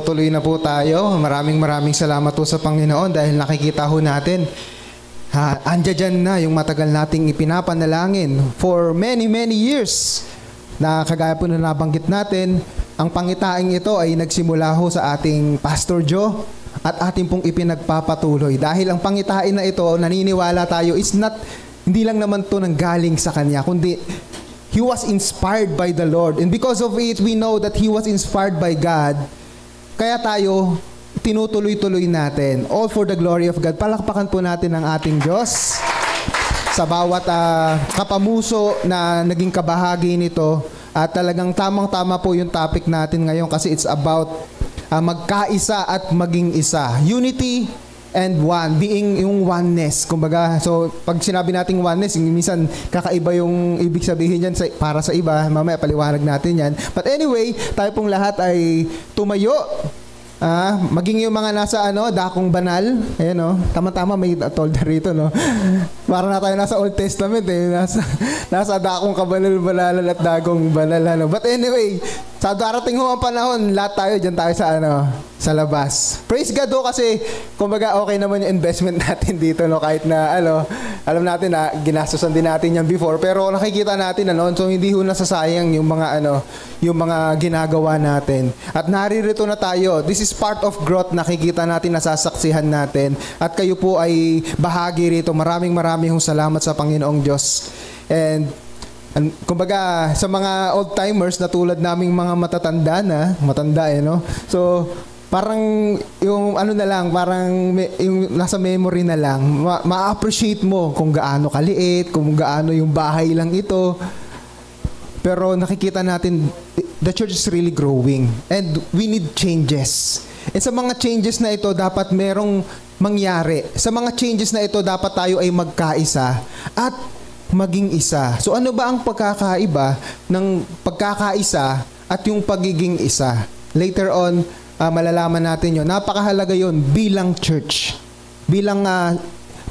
tuloy na po tayo. Maraming salamat po sa Panginoon dahil nakikita ho natin. Andiyan na yung matagal nating ipinapanalangin for many years. Na kagaya po na nabanggit natin, ang pangitaing ito ay nagsimula ho sa ating Pastor Joe at ating pong ipinagpapatuloy. Dahil ang pangitain na ito, naniniwala tayo, is not, hindi lang naman to nang galing sa Kanya, kundi He was inspired by the Lord. And because of it, we know that He was inspired by God. Kaya tayo, tinutuloy-tuloy natin. All for the glory of God. Palakpakan po natin ang ating Diyos sa bawat kapamuso na naging kabahagi nito. At talagang tamang-tama po yung topic natin ngayon kasi it's about magkaisa at maging isa. Unity and one, being yung oneness. Kumbaga, so pag sinabi nating oneness, minsan kakaiba yung ibig sabihin yan para sa iba. Mamaya paliwanag natin yan. But anyway, tayo pong lahat ay tumayo. Maging yung mga nasa dakong banal. Ayan tama-tama may tolda rito Para na tayo nasa Old Testament nasa dakong kabanal-banalan at dagong banal But anyway, sa darating ho ang panahon, lahat tayo dyan tayo sa labas. Praise God kasi kumbaga okay naman yung investment natin dito kahit na alam natin na ginastosan din natin yan before, pero nakikita natin so hindi ho nasasayang yung mga ginagawa natin. At naririto na tayo. This is part of growth, nakikita natin, nasasaksihan natin. At kayo po ay bahagi rito. Maraming salamat sa Panginoong Diyos. And kumbaga sa mga old timers na tulad naming mga matanda So parang yung parang yung nasa memory na lang, ma-appreciate mo kung gaano kaliit, kung gaano yung bahay lang ito. Pero nakikita natin the church is really growing and we need changes. And sa mga changes na ito dapat merong mangyari. Sa mga changes na ito dapat tayo ay magkaisa at maging isa. So ano ba ang pagkakaiba ng pagkakaisa at yung pagiging isa? Later on, malalaman natin yun. Napakahalaga yun bilang church. Bilang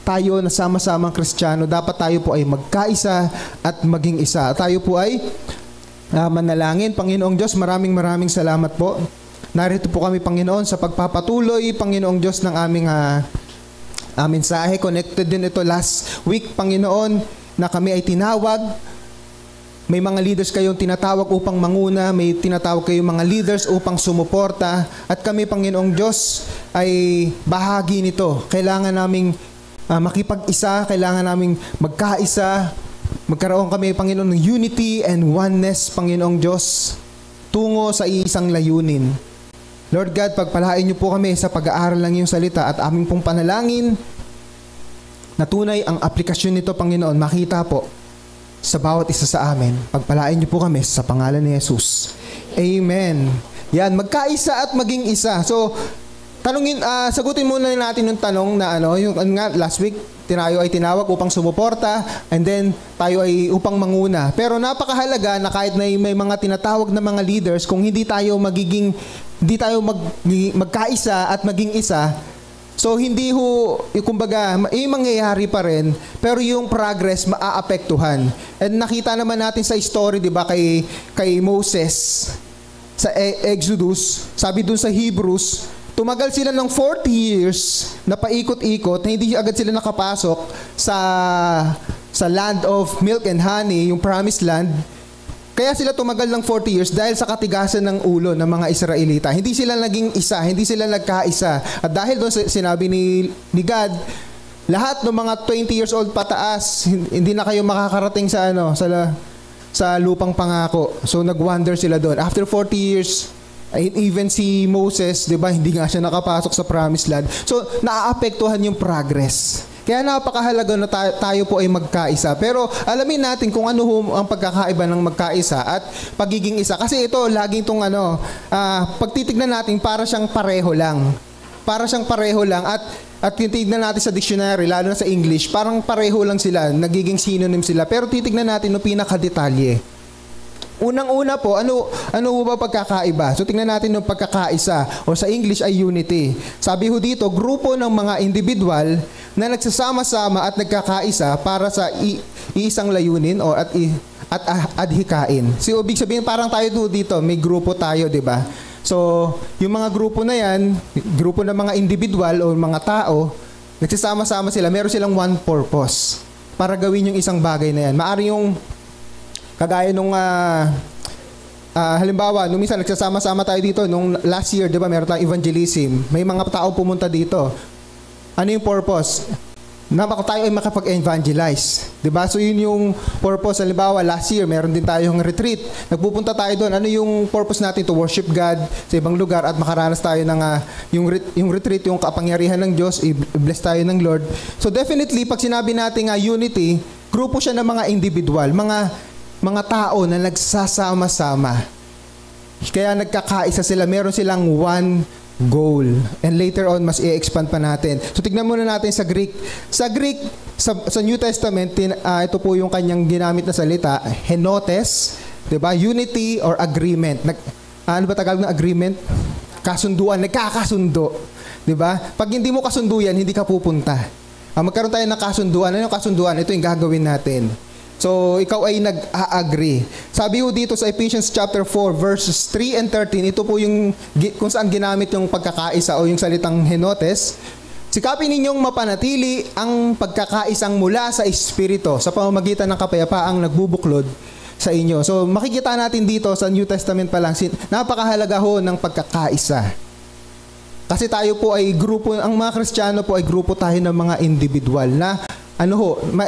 tayo na sama-samang Kristiyano, dapat tayo po ay magkaisa at maging isa. Tayo po ay manalangin. Panginoong Diyos, maraming salamat po. Narito po kami, Panginoon, sa pagpapatuloy, Panginoong Diyos, ng aming mensahe. Connected din ito last week, Panginoon, na kami ay tinawag. May mga leaders kayong tinatawag upang manguna, may tinatawag kayong mga leaders upang sumuporta, at kami, Panginoong Diyos, ay bahagi nito. Kailangan naming makipag-isa, kailangan naming magkaisa, magkaroon kami, Panginoon, ng unity and oneness, Panginoong Diyos, tungo sa iisang layunin. Lord God, pagpalain niyo po kami sa pag-aaral ng iyong salita at aming pong panalangin na tunay ang aplikasyon nito, Panginoon, makita po sa bawat isa sa amin. Pagpalain niyo po kami sa pangalan ni Jesus. Amen. Yan, magkaisa at maging isa. So, sagutin muna natin yung tanong na yung last week, tayo ay tinawag upang sumuporta and then tayo ay upang manguna. Pero napakahalaga na kahit na may mga tinatawag na mga leaders, kung hindi tayo magkaisa at maging isa, so hindi kumbaga, mangyayari pa rin, pero yung progress maaapektuhan. And nakita naman natin sa story, 'di ba, kay Moses sa Exodus, sabi dun sa Hebrews, tumagal sila ng 40 years na paikot-ikot, na hindi agad sila nakapasok sa land of milk and honey, yung promised land. Kaya sila tumagal ng 40 years dahil sa katigasan ng ulo ng mga Israelita. Hindi sila naging isa, hindi sila nagkaisa. At dahil doon sinabi ni God, lahat ng mga 20 years old pataas, hindi na kayo makakarating sa lupang pangako. So nag-wander sila doon. After 40 years, even si Moses, 'di ba, hindi nga siya nakapasok sa promised land. So naaapektuhan yung progress. Kaya napakahalaga na tayo po ay magkaisa. Pero alamin natin kung ano ang pagkakaiba ng magkaisa at pagiging isa. Kasi ito, laging itong pagtitignan natin, para siyang pareho lang. Para siyang pareho lang. At titignan natin sa dictionary, lalo na sa English, parang pareho lang sila. Nagiging synonym sila. Pero titignan natin yung pinakadetalye. Unang-una po, ano ba pagkakaiba? So tingnan natin yung pagkakaisa, o sa English ay unity. Sabi ho dito, grupo ng mga individual na nagsasama-sama at nagkakaisa para sa iisang layunin o at adhikain. So ibig sabihin, parang tayo dito, may grupo tayo, 'di ba? So, yung mga grupo na yan, grupo ng mga individual o mga tao, nagsasama-sama sila, meron silang one purpose para gawin yung isang bagay na yan. Maari yung kagaya nung halimbawa, nung minsan nagsasama-sama tayo dito, nung last year, di ba, meron tayong evangelism. May mga tao pumunta dito. Ano yung purpose? Na tayo ay makapag-evangelize. Diba? So yun yung purpose. Halimbawa, last year, meron din tayong retreat. Nagpupunta tayo doon. Ano yung purpose natin? To worship God sa ibang lugar at makaranas tayo ng yung retreat, yung kapangyarihan ng Diyos, i-bless tayo ng Lord. So definitely, pag sinabi natin unity, grupo siya ng mga individual, mga tao na nagsasama-sama. Kaya nagkakaisa sila. Meron silang one goal. And later on, mas i-expand pa natin. So, tignan muna natin sa Greek. Sa Greek, sa New Testament, ito po yung kanyang ginamit na salita, henotes, diba? Unity or agreement. Ano ba Tagalog na agreement? Kasunduan, nagkakasundo. Diba? Pag hindi mo kasundo yan, hindi ka pupunta. Magkaroon tayo ng kasunduan. Ano yung kasunduan? Ito yung gagawin natin. So, ikaw ay nag-a-agree. Sabi ho dito sa Ephesians chapter 4, verses 3 and 13, ito po yung kung saan ginamit yung pagkakaisa o yung salitang henotes. Sikapin ninyong mapanatili ang pagkakaisang mula sa Espiritu sa pamamagitan ng kapayapaang nagbubuklod sa inyo. So, makikita natin dito sa New Testament pa lang, napakahalaga ho ng pagkakaisa. Kasi tayo po ay grupo, ang mga Kristiyano po ay grupo tayo ng mga individual na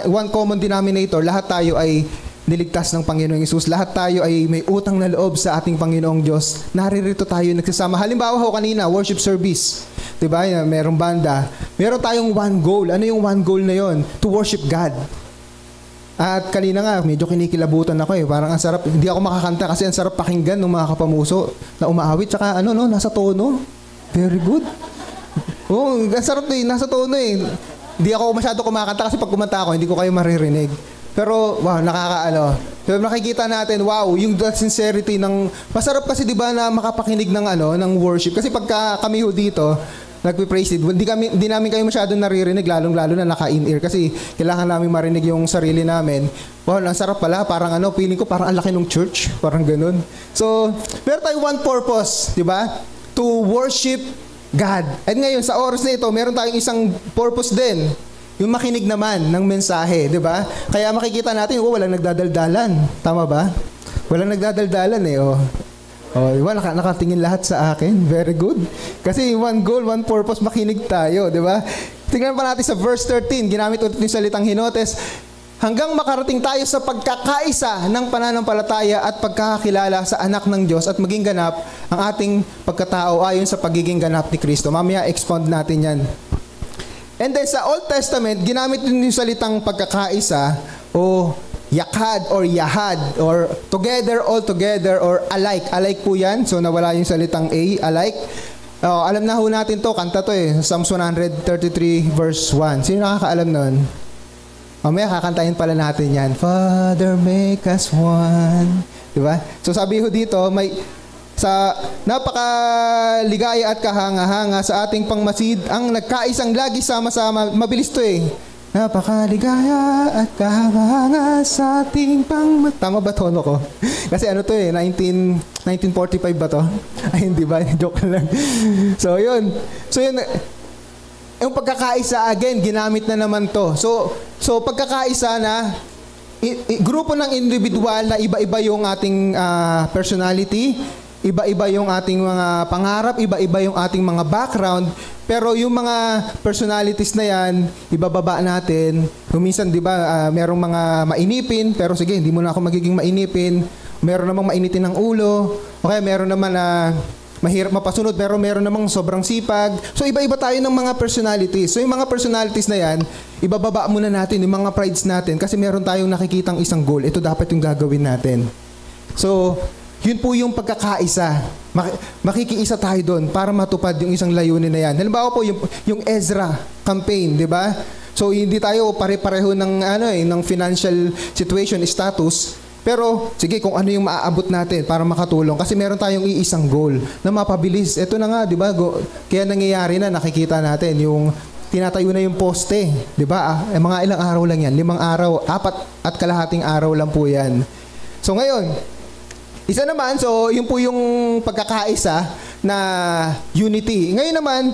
one common denominator, lahat tayo ay niligtas ng Panginoong Hesus. Lahat tayo ay may utang na loob sa ating Panginoong Diyos. Naririto tayo nagsasama. Halimbawa kanina, worship service. Diba? Merong banda. Meron tayong one goal. Ano yung one goal na yon? To worship God. At kanina nga, medyo kinikilabutan ako Parang ang sarap. Hindi ako makakanta kasi ang sarap pakinggan ng mga kapamuso na umaawit. Tsaka nasa tono. Very good. Ang sarap nasa tono Hindi ako masyado kumakanta kasi pag kumanta ako, hindi ko kayo maririnig. Pero, wow, So, nakikita natin, wow, yung sincerity ng... Masarap kasi, di ba, na makapakinig ng worship. Kasi pagka kami dito, nagpe-praise it, hindi namin kayo masyado naririnig, lalong-lalo na naka-in-ear. Kasi kailangan namin marinig yung sarili namin. Wow, ang sarap pala. Parang feeling ko parang ang laki ng church. Parang ganun. So, meron tayong one purpose, di ba? To worship God. At ngayon, sa oras na ito, meron tayong isang purpose din. Yung makinig naman ng mensahe, di ba? Kaya makikita natin, walang nagdadaldalan. Tama ba? Walang nagdadaldalan nakatingin lahat sa akin. Very good. Kasi one goal, one purpose, makinig tayo, di ba? Tingnan pa natin sa verse 13. Ginamit ulit yung salitang henotes. Hanggang makarating tayo sa pagkakaisa ng pananampalataya at pagkakakilala sa anak ng Diyos at maging ganap ang ating pagkatao ayon sa pagiging ganap ni Kristo. Mamaya, expound natin yan. And then sa Old Testament, ginamit din yung salitang pagkakaisa o yakad or yahad or together, all together or alike. Alike po yan. So nawala yung salitang alike. Alam na ho natin to, kanta to Psalms 133 verse 1. Sino nakakaalam nun? Mamaya kakantahin pala natin yan. Father, make us one. Diba? So sabi ho dito, sa napakaligaya at kahanga-hanga sa ating pangmasid, ang nagkaisang lagi sama-sama, mabilis to Napakaligaya at kahanga-hanga sa ating pangmasid. Tama ba tono ko? Kasi 1945 ba to? Ay, hindi ba? Joke lang. So yun. Yung pagkakaisa, again, ginamit na naman to. So pagkakaisa na, grupo ng individual na iba-iba yung ating personality, iba-iba yung ating mga pangarap, iba-iba yung ating mga background, pero yung mga personalities na yan, ibababa natin. Minsan, di ba, merong mga mainipin, pero sige, hindi mo na ako magiging mainipin. Meron namang mainitin ng ulo, okay, meron naman na mahirap mapasunod, pero meron namang sobrang sipag. So, iba-iba tayo ng mga personalities. So, yung mga personalities na yan, ibababa muna natin yung mga prides natin kasi meron tayong nakikitang isang goal. Ito dapat yung gagawin natin. So, yun po yung pagkakaisa. Makikiisa tayo doon para matupad yung isang layunin na yan. Halimbawa po, yung Ezra campaign, di ba? So, hindi tayo pare-pareho ng financial situation, status. Pero, sige, kung ano yung maaabot natin para makatulong. Kasi meron tayong iisang goal na mapabilis. Ito na nga, di ba? Kaya nangyayari na, nakikita natin, yung tinatayo na yung poste. Di ba? Mga ilang araw lang yan. 5 araw, 4 at kalahating araw lang po yan. So ngayon, isa naman, so yun po yung pagkakaisa. na unity. Ngayon naman,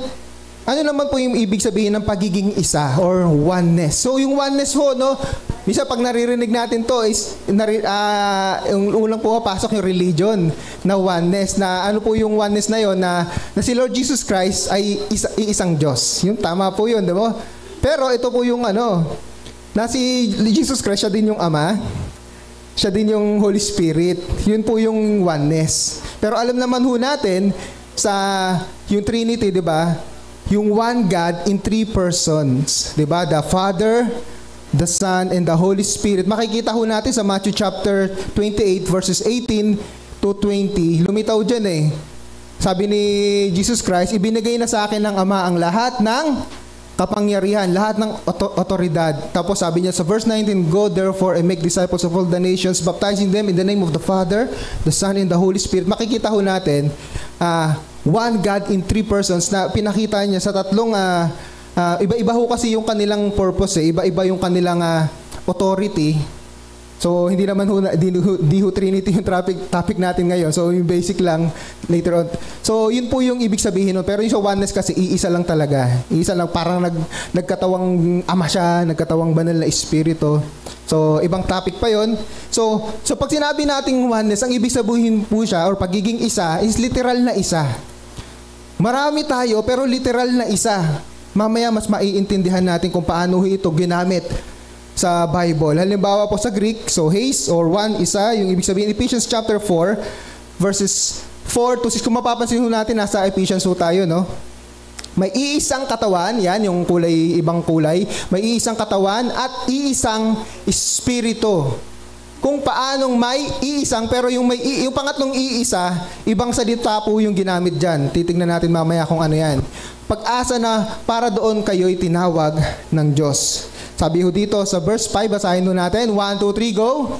ano naman po yung ibig sabihin ng pagiging isa or oneness? So yung oneness ho, no, minsan pag naririnig natin to is yung unang pumapasok yung religion na oneness, na ano po yung oneness na yon, na si Lord Jesus Christ ay isang Diyos. Yung tama po yun, di ba? Pero ito po yung na si Jesus Christ, siya din yung Ama, siya din yung Holy Spirit. Yun po yung oneness. Pero alam naman ho natin sa yung Trinity, di ba? Yung one God in three persons, di ba? The Father, the Son, and the Holy Spirit. Makikita ho natin sa Matthew chapter 28 verses 18 to 20. Lumitaw dyan eh. Sabi ni Jesus Christ, ibinigay na sa akin ng Ama ang lahat ng kapangyarihan, lahat ng otoridad. Tapos sabi niya sa verse 19, go therefore and make disciples of all the nations, baptizing them in the name of the Father, the Son, and the Holy Spirit. Makikita ho natin, one God in three persons na pinakita niya sa tatlong, iba-iba ho kasi yung kanilang purpose eh. Iba-iba yung kanilang authority. So, hindi naman ho, di ho Trinity yung topic natin ngayon. So, yung basic lang later on. So, yun po yung ibig sabihin nun. Pero yung sa oneness kasi, iisa lang talaga. Iisa lang, parang nagkatawang Ama siya, nagkatawang banal na Espiritu. So, ibang topic pa yon. So pag sinabi nating oneness, ang ibig sabihin po siya, or pagiging isa, is literal na isa. Marami tayo, pero literal na isa. Mamaya, mas maiintindihan natin kung paano ito ginamit sa Bible. Halimbawa po sa Greek, so heis or one, isa, yung ibig sabihin, Ephesians chapter 4, verses 4 to 6. Kung mapapansin natin, nasa Ephesians po tayo, no? May iisang katawan, yan, yung kulay, ibang kulay. May iisang katawan at iisang espiritu. Kung paanong may iisang, pero yung pangatlong iisa, ibang salita po yung ginamit dyan. Titignan natin mamaya kung ano yan. Pag-asa na para doon kayo'y tinawag ng Diyos. Sabi ho dito sa verse 5, basahin ho natin. 1, 2, 3, go!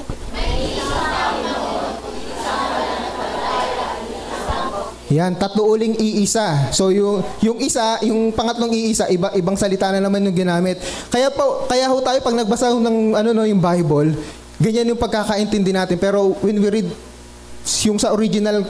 Yan, tatlo uling iisa. So yung isa, yung pangatlong iisa, ibang salita na naman yung ginamit. Kaya ho tayo pag nagbasa ng yung Bible, ganyan yung pagkakaintindi natin. Pero when we read yung sa original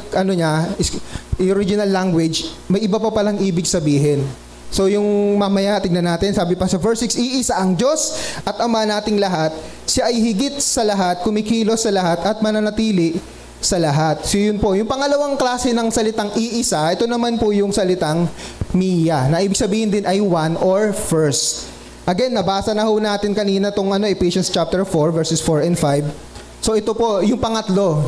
original language, may iba pa palang ibig sabihin. So yung mamaya tignan natin, sabi pa sa verse 6, iisa ang Diyos at Ama nating lahat. Siya ay higit sa lahat, kumikilos sa lahat at mananatili sa lahat. So yun po, yung pangalawang klase ng salitang iisa, ito naman po yung salitang Mia, na ibig sabihin din ay one or first. Again, nabasa na ho natin kanina tong Ephesians chapter 4 verses 4 and 5. So ito po, yung pangatlo.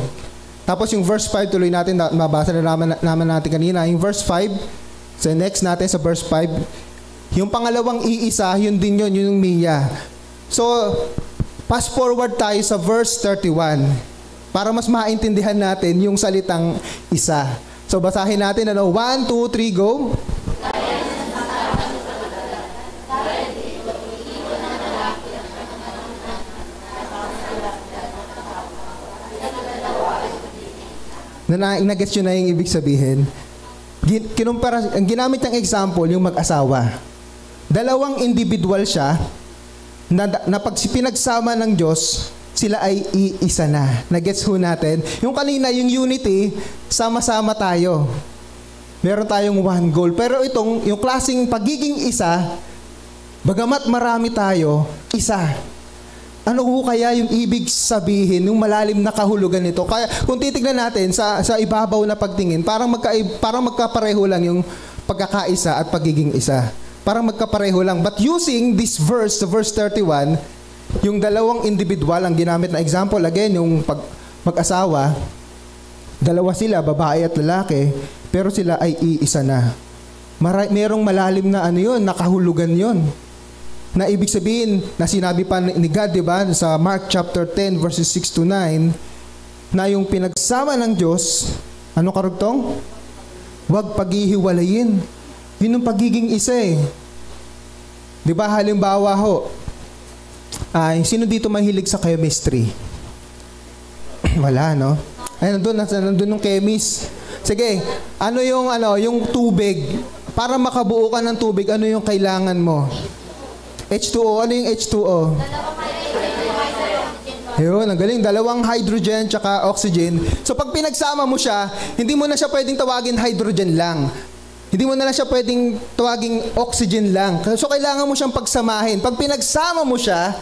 Tapos yung verse 5 tuloy natin, mabasa na naman natin kanina. Yung verse 5, so next natin sa verse 5, yung pangalawang iisa, yun din yun, yung Mia. So, fast forward tayo sa verse 31 para mas maintindihan natin yung salitang isa. So, basahin natin, 1, 2, 3, go! Nag-gets yun na yung ibig sabihin. Ang ginamit ng example, yung mag-asawa. Dalawang individual siya na pag pinagsama ng Diyos, sila ay iisa na. Nagets ho natin? Yung kanina, yung unity, sama-sama tayo. Meron tayong one goal. Pero yung klaseng pagiging isa, bagamat marami tayo, isa. Ano ho kaya yung ibig sabihin, yung malalim na kahulugan nito? Kaya kung titignan natin sa ibabaw na pagtingin, parang magkapareho lang yung pagkakaisa at pagiging isa. Parang magkapareho lang. But using this verse, the verse 31, yung dalawang individual, ang ginamit na example, again, yung mag-asawa, dalawa sila, babae at lalaki, pero sila ay iisa na. Merong malalim na nakahulugan yun. Na ibig sabihin, na sinabi pa ni God, di ba, sa Mark chapter 10, verses 6 to 9, na yung pinagsama ng Diyos, ano karugtong? Huwag paghihiwalayin. Yun yung pagiging isa eh. Di ba, halimbawa ho, sino dito mahilig sa chemistry? Wala, no? Ay, nandun yung chemist. Sige, yung tubig. Para makabuo ka ng tubig, ano yung kailangan mo? H2O. Ano yung H2O? Yun, ang galing. Dalawang hydrogen tsaka oxygen. So pag pinagsama mo siya, hindi mo na siya pwedeng tawagin hydrogen lang. Hindi mo na lang siya pwedeng tawaging oxygen lang. So kailangan mo siyang pagsamahin. Pag pinagsama mo siya,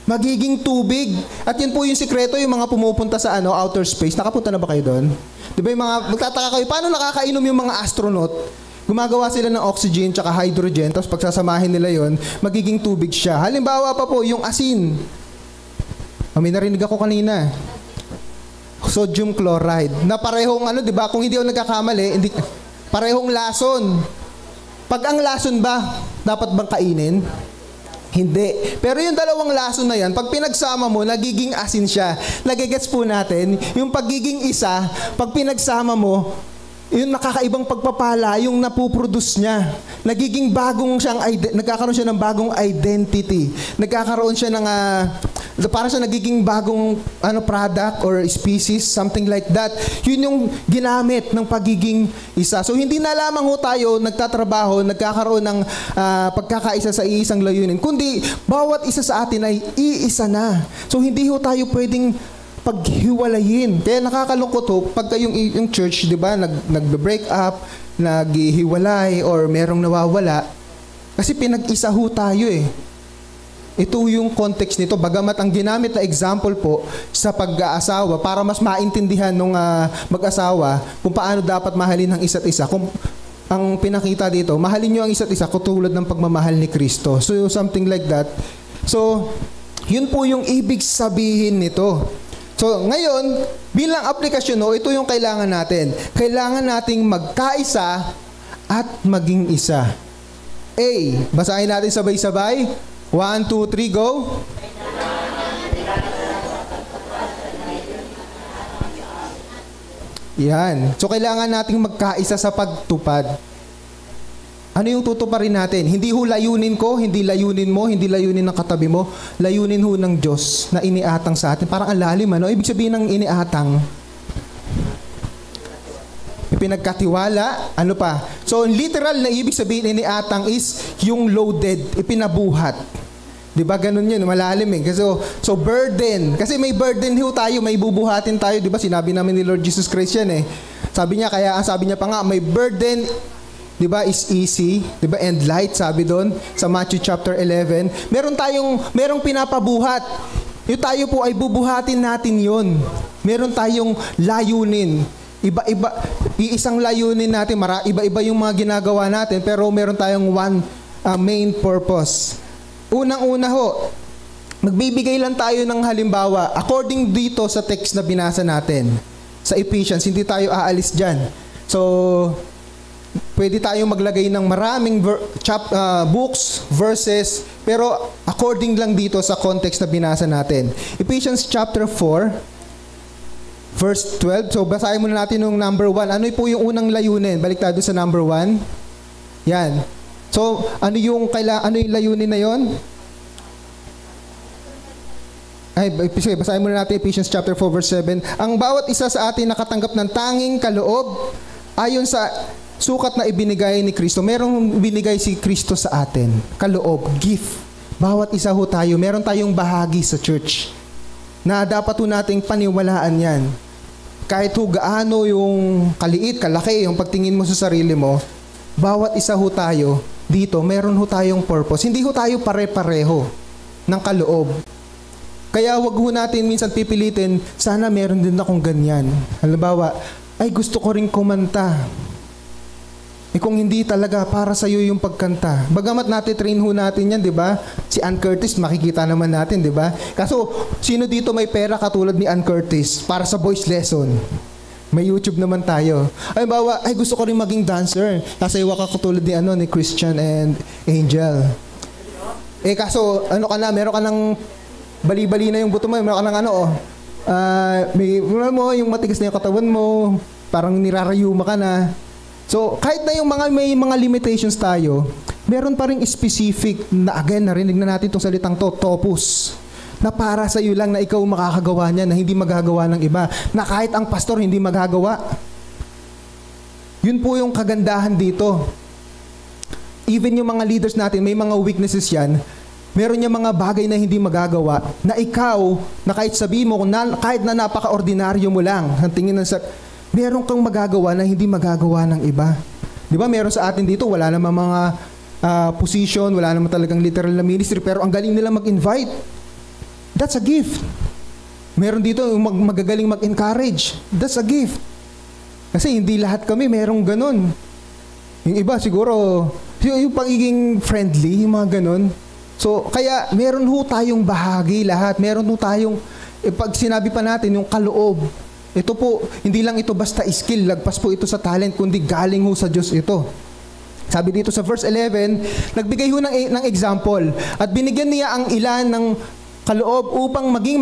magiging tubig. At yun po yung sikreto, yung mga pumupunta sa outer space. Nakapunta na ba kayo doon? Di ba yung mga, magtataka kayo, paano nakakainom yung mga astronaut? Gumagawa sila ng oxygen tsaka hydrogen, tapos pagsasamahin nila yon, magiging tubig siya. Halimbawa pa po, yung asin. May narinig ako kanina. Sodium chloride. Na parehong di ba? Kung hindi ako nagkakamali, parehong lason. Pag ang lason ba, dapat bang kainin? Hindi. Pero yung dalawang lason na yan, pag pinagsama mo, nagiging asin siya. Nagigets po natin, yung pagiging isa, pag pinagsama mo, yung nakakaibang pagpapala, yung napuproduce niya. Nagiging bagong siyang, nagkakaroon siya ng bagong identity. Nagkakaroon siya ng, para siya nagiging bagong product or species, something like that. Yun yung ginamit ng pagiging isa. So hindi na lamang ho tayo nagtatrabaho, nagkakaroon ng pagkakaisa sa iisang layunin, kundi bawat isa sa atin ay iisa na. So hindi ho tayo pwedeng paghiwalayin. Kaya nakakalungkot ho, pagka yung church, di ba, nag-break up, naghihiwalay, or merong nawawala, kasi pinag-isa ho tayo eh. Ito yung context nito. Bagamat ang ginamit na example po sa pag-aasawa, para mas maintindihan ng mag-asawa kung paano dapat mahalin ang isa't isa. Kung ang pinakita dito, mahalin nyo ang isa't isa katulad ng pagmamahal ni Kristo. So, something like that. So, yun po yung ibig sabihin nito. So, ngayon, bilang aplikasyon, ito yung kailangan natin. Kailangan nating magkaisa at maging isa. A, basahin natin sabay-sabay. 1, 2, 3, go! Yan. So, kailangan nating magkaisa sa pagtupad. Ano yung tutuparin natin? Hindi ho layunin ko, hindi layunin mo, hindi layunin ng katabi mo. Layunin ho ng Diyos na iniatang sa atin. Parang ang lalim, Ibig sabihin ng iniatang, ipinagkatiwala, ano pa? So, literal na ibig sabihin iniatang is yung loaded, ipinabuhat. Diba? Ganun yun, malalim eh. So, burden. Kasi may burden ho tayo, may bubuhatin tayo. Diba? Sinabi namin ni Lord Jesus Christ yan eh. Sabi niya, sabi niya pa nga, may burden, diba, is easy, diba, and light, sabi doon sa Matthew chapter 11. Merong pinapabuhat. Yung tayo po ay bubuhatin natin yon. Meron tayong layunin. Iba-iba, iisang layunin natin, iba-iba yung mga ginagawa natin, pero meron tayong one main purpose. Unang-una ho, magbibigay lang tayo ng halimbawa according dito sa text na binasa natin sa Ephesians. Hindi tayo aalis dyan. So, pwede tayong maglagay ng maraming books, verses, pero according lang dito sa context na binasa natin. Ephesians chapter 4, verse 12. So, basahin muna natin yung number 1. Ano po yung unang layunin? Balik tayo sa number 1. Yan. So, ano yung layunin na yon? Sige, basahin muna natin Ephesians chapter 4, verse 7. Ang bawat isa sa atin nakatanggap ng tanging kaloob ayon sa sukat na ibinigay ni Kristo. Merong binigay si Kristo sa atin. Kaloob, gift. Bawat isa ho tayo, meron tayong bahagi sa church na dapat ho nating paniwalaan yan. Kahit ho gaano yung kaliit, kalaki, yung pagtingin mo sa sarili mo, bawat isa ho tayo dito, meron ho tayong purpose. Hindi ho tayo pare-pareho ng kaloob. Kaya wag ho natin minsan pipilitin, sana meron din akong ganyan. Halimbawa, ay gusto ko rin kumanta. Kung hindi talaga para sa iyo yung pagkanta. Bagamat natitrain ho natin yan, di ba? Si Ann Curtis, makikita naman natin, di ba? Kaso, sino dito may pera katulad ni Ann Curtis para sa voice lesson? May YouTube naman tayo. Ay, bawa, gusto ko rin maging dancer. Kasayawa ka katulad ni Christian and Angel. Kaso, meron ka ng bali-bali na yung buto mo, meron ka ng yung matigas na yung katawan mo, parang nirarayuma ka na. So, kahit na may mga limitations tayo, meron pa rin specific na, again, narinig na natin itong salitang topos, na para sa iyo lang na ikaw makakagawa niya, na hindi magagawa ng iba, na kahit ang pastor hindi magagawa. Yun po yung kagandahan dito. Even yung mga leaders natin, may mga weaknesses yan, Meron niya mga bagay na hindi magagawa, na ikaw, na kahit sabihin mo, kahit na napaka-ordinaryo mo lang, ang tingin meron kang magagawa na hindi magagawa ng iba. Di ba, meron sa atin dito, wala namang mga position, wala namang talagang literal na ministry, pero ang galing nila mag-invite. That's a gift. Meron dito magagaling mag-encourage. That's a gift. Kasi hindi lahat kami merong ganun. Yung iba siguro, yung pagiging friendly, yung mga ganun. So, kaya meron ho tayong bahagi lahat. Meron ho tayong, pag sinabi pa natin, yung kaloob. Ito po, hindi lang ito basta skill, lagpas po ito sa talent, kundi galing ho sa Diyos ito. Sabi dito sa verse 11, nagbigay ho ng example at binigyan niya ang ilan ng kaloob upang maging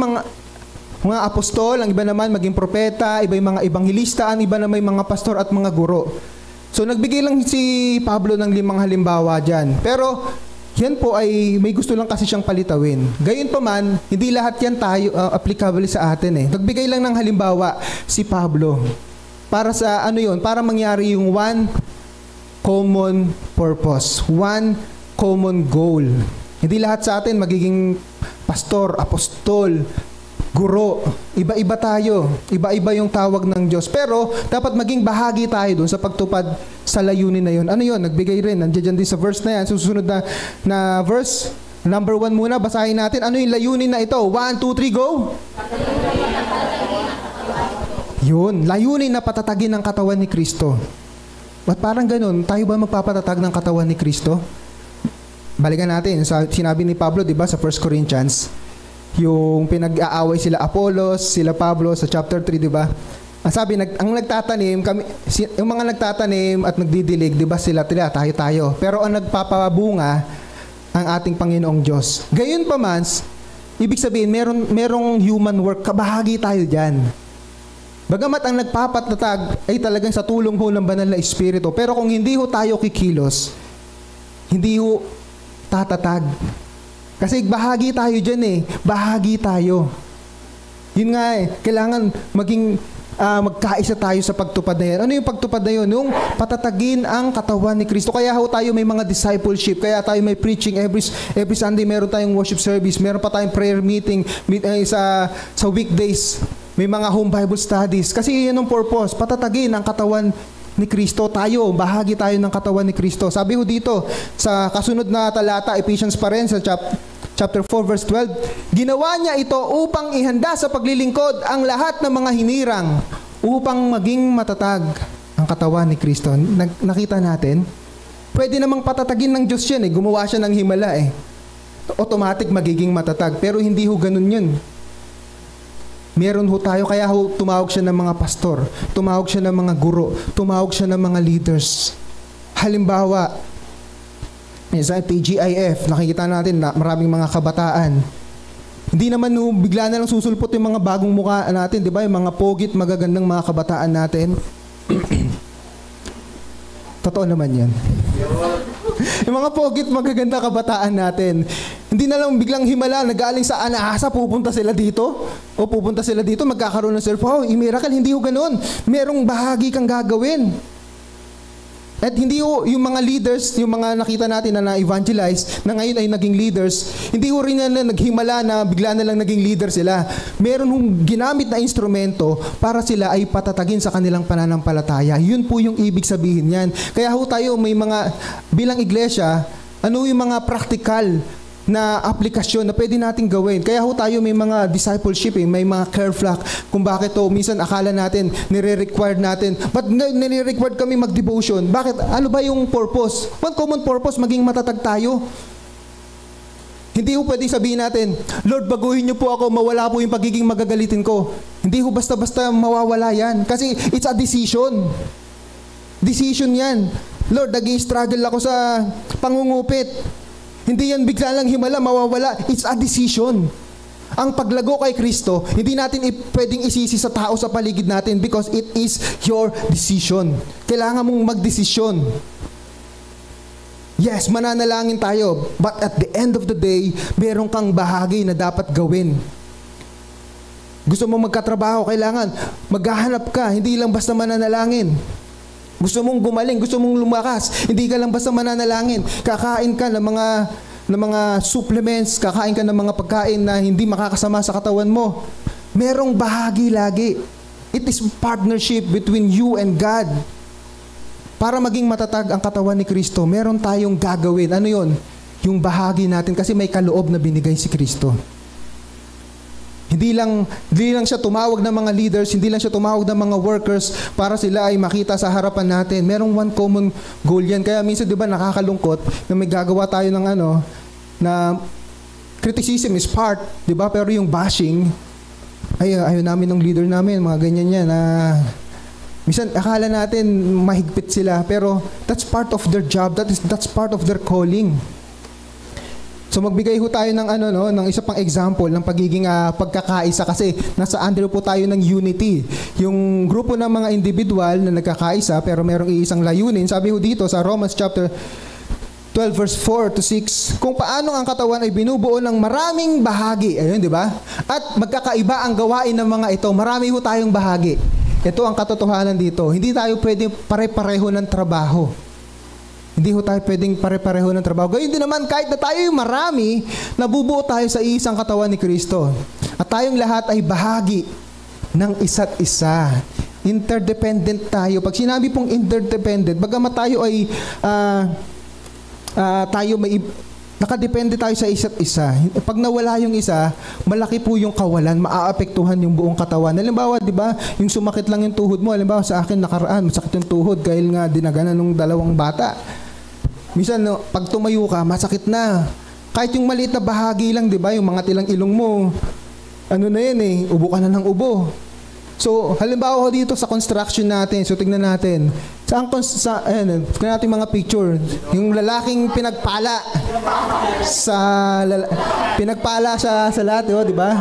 mga apostol, ang iba naman maging propeta, iba yung mga ebanghelista, ang iba naman mga pastor at mga guro. So nagbigay lang si Pablo ng 5 halimbawa dyan. Pero yan po ay may gusto lang kasi siyang palitawin. Gayon pa man, hindi lahat yan tayo applicable sa atin eh. Nagbigay lang ng halimbawa si Pablo. Para sa para mangyari yung one common purpose, one common goal. Hindi lahat sa atin magiging pastor, apostol, guro. Iba-iba tayo. Iba-iba yung tawag ng Diyos. Pero dapat maging bahagi tayo dun sa pagtupad sa layunin na yun. Ano yun? Nagbigay rin. Nandiyan din sa verse na yan. Susunod na verse. Number 1 muna. Basahin natin. Ano yung layunin na ito? 1, 2, 3, go! Yun. Layunin na patatagin ng katawan ni Kristo. Ba't parang ganun? Tayo ba magpapatatag ng katawan ni Kristo? Balikan natin. Sinabi ni Pablo, di ba, sa 1 Corinthians, yung pinag-aaway sila Apollos, sila Pablo sa chapter 3, di ba? Ang sabi, ang nagtatanim, yung mga nagtatanim at nagdidilig, di ba sila, tayo. Pero ang nagpapabunga, ang ating Panginoong Diyos. Gayon pa man, ibig sabihin, merong human work, kabahagi tayo dyan. Bagamat ang nagpapatatag ay talagang sa tulong ho ng banal na Espiritu. Pero kung hindi ho tayo kikilos, hindi ho tatatag. Kasi bahagi tayo dyan eh. Bahagi tayo. Yun nga eh. Kailangan magkaisa tayo sa pagtupad na yan. Ano yung pagtupad na yun? Yung patatagin ang katawan ni Kristo. Kaya ho tayo may mga discipleship. Kaya tayo may preaching every Sunday. Meron tayong worship service. Meron pa tayong prayer meeting sa weekdays. May mga home Bible studies. Kasi yun ang purpose. Patatagin ang katawan ni Kristo. Tayo, bahagi tayo ng katawan ni Kristo. Sabi ho dito, sa kasunod na talata, Ephesians pa rin, sa chapter 4, verse 12, ginawa niya ito upang ihanda sa paglilingkod ang lahat ng mga hinirang upang maging matatag ang katawan ni Kristo. Nakita natin, pwede namang patatagin ng Diyos yan eh. Gumawa siya ng himala eh. Automatic magiging matatag. Pero hindi ho ganun yun. Meron ho tayo, kaya ho tumawag siya ng mga pastor, tumawag siya ng mga guro, tumawag siya ng mga leaders. Halimbawa, sa TGIF, nakikita natin na maraming mga kabataan. Hindi naman bigla na lang susulpot yung mga bagong mukha natin, di ba? Yung mga pogit, magagandang mga kabataan natin. Totoo naman yan. Yung mga pogit, magaganda kabataan natin. Hindi na lang biglang himala, nagaling sa anaasa, pupunta sila dito. O pupunta sila dito, magkakaroon ng wow, miracle. Hindi ho ganun. Merong bahagi kang gagawin. At hindi ho, yung mga leaders, yung mga nakita natin na na-evangelize, na ngayon ay naging leaders, hindi ho rin na naghimala na bigla na lang naging leader sila. Meron hong ginamit na instrumento para sila ay patatagin sa kanilang pananampalataya. Yun po yung ibig sabihin yan. Kaya ho tayo may mga, bilang iglesia, ano yung mga practical na aplikasyon na pwede nating gawin. Kaya ho tayo may mga discipleship, may mga care flock kung bakit to minsan akala natin nire-required natin. But nire-required kami mag-devotion. Bakit? Ano ba yung purpose? One common purpose, maging matatag tayo. Hindi ho pwede sabihin natin, Lord, baguhin niyo po ako, mawala po yung pagiging magagalitin ko. Hindi ho basta-basta mawawala yan. Kasi it's a decision. Decision yan. Lord, nag-i-struggle ako sa pangungupit. Hindi yan bigla lang himala, mawawala. It's a decision. Ang paglago kay Kristo, hindi natin pwedeng isisi sa tao sa paligid natin because it is your decision. Kailangan mong magdesisyon. Yes, mananalangin tayo. But at the end of the day, meron kang bahagi na dapat gawin. Gusto mo magkatrabaho, kailangan maghahanap ka, hindi lang basta mananalangin. Gusto mong gumaling, gusto mong lumakas, hindi ka lang basta mananalangin. Kakain ka ng ng mga supplements, kakain ka ng mga pagkain na hindi makakasama sa katawan mo. Merong bahagi lagi. It is partnership between you and God. Para maging matatag ang katawan ni Kristo, meron tayong gagawin. Ano yon? Yung bahagi natin kasi may kaloob na binigay si Kristo. Hindi lang siya tumawag ng mga leaders, hindi lang siya tumawag ng mga workers para sila ay makita sa harapan natin. Merong one common goal yan. Kaya minsan, di ba, nakakalungkot na may gagawa tayo ng na criticism is part, di ba? Pero yung bashing, ayaw namin ng leader namin, mga ganyan yan. Minsan, akala natin mahigpit sila, pero that's part of their job, that's part of their calling. So magbigay ho tayo ng ng isa pang example ng pagiging pagkakaisa kasi nasa under po tayo ng unity. Yung grupo ng mga individual na nagkakaisa pero merong iisang layunin. Sabi ho dito sa Romans chapter 12 verse 4 to 6, kung paano ang katawan ay binubuo ng maraming bahagi. Ayun, di ba? At magkakaiba ang gawain ng mga ito. Marami ho tayong bahagi. Ito ang katotohanan dito. Hindi tayo pwedeng pare-pareho ng trabaho. Hindi ho tayo pwedeng pare-pareho ng trabaho. Gayun din naman, kahit na tayo yung marami, nabubuo tayo sa isang katawan ni Kristo. At tayong lahat ay bahagi ng isa't isa. Interdependent tayo. Pag sinabi pong interdependent, bagamat tayo ay nakadepende tayo sa isa't isa. Pag nawala yung isa, malaki po yung kawalan, maaapektuhan yung buong katawan. Halimbawa, di ba, yung sumakit lang yung tuhod mo, halimbawa sa akin nakaraan, masakit yung tuhod dahil nga dinaganan ng dalawang bata. Minsan, pag tumayo ka, masakit na. Kahit yung maliit na bahagi lang, di ba, yung mga tilang ilong mo, na yan ubo ka na ng ubo. So, halimbawa dito sa construction natin, so tingnan natin, tingnan natin mga picture, yung lalaking pinagpala sa lahat, di ba?